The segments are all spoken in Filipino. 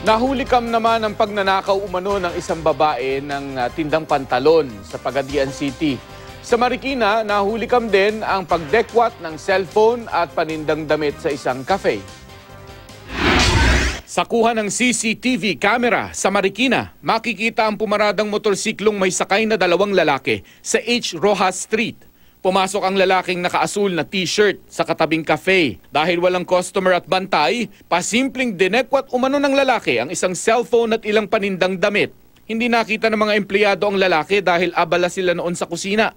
Nahulikam naman ang pagnanakaw umano ng isang babae ng tindang pantalon sa Pagadian City. Sa Marikina, nahulikam din ang pagdekwat ng cellphone at panindang damit sa isang cafe. Sa kuha ng CCTV camera sa Marikina, makikita ang pumaradang motorsiklong may sakay na dalawang lalaki sa H. Rojas Street. Pumasok ang lalaking nakaasul na t-shirt sa katabing cafe. Dahil walang customer at bantay, pasimpleng dinekwat umano ng lalaki ang isang cellphone at ilang panindang damit. Hindi nakita ng mga empleyado ang lalaki dahil abala sila noon sa kusina.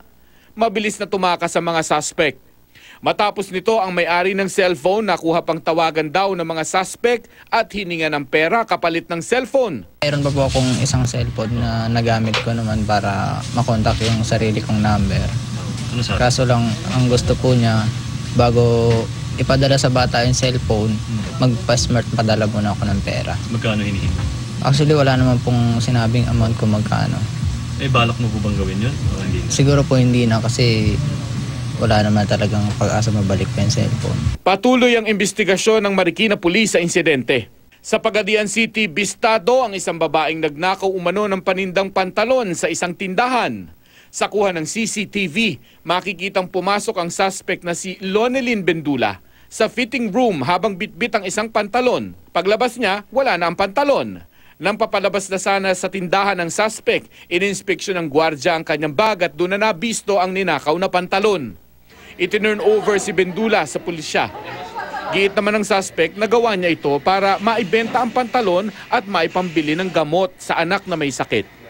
Mabilis na tumakas sa mga suspect. Matapos nito, ang may-ari ng cellphone nakuha pang tawagan daw ng mga suspect at hininga ng pera kapalit ng cellphone. Mayroon pa po akong isang cellphone na nagamit ko naman para makontak yung sarili kong number. Kaso lang, ang gusto po niya, bago ipadala sa bata yung cellphone, magpa-smart padala muna ako ng pera. Magkano hinihingi? Actually, wala naman pong sinabing amount kung magkano. Balak mo po bang gawin yun? O hindi na? Siguro po hindi na kasi wala naman talagang pag-asa mabalik pa yung cellphone. Patuloy ang investigasyon ng Marikina Police sa insidente. Sa Pagadian City, bistado ang isang babaeng nagnakaw umano ng panindang pantalon sa isang tindahan. Sa kuha ng CCTV, makikitang pumasok ang suspect na si Lonelyn Bendula sa fitting room habang bitbit ang isang pantalon. Paglabas niya, wala na ang pantalon. Nang papalabas na sana sa tindahan ng suspect, ininspeksyon ng gwardya ang kanyang bag at doon na nabisto ang ninakaw na pantalon. Itinurn over si Bendula sa pulisya. Giit naman ng suspect, nagawa niya ito para maibenta ang pantalon at maipambili ng gamot sa anak na may sakit.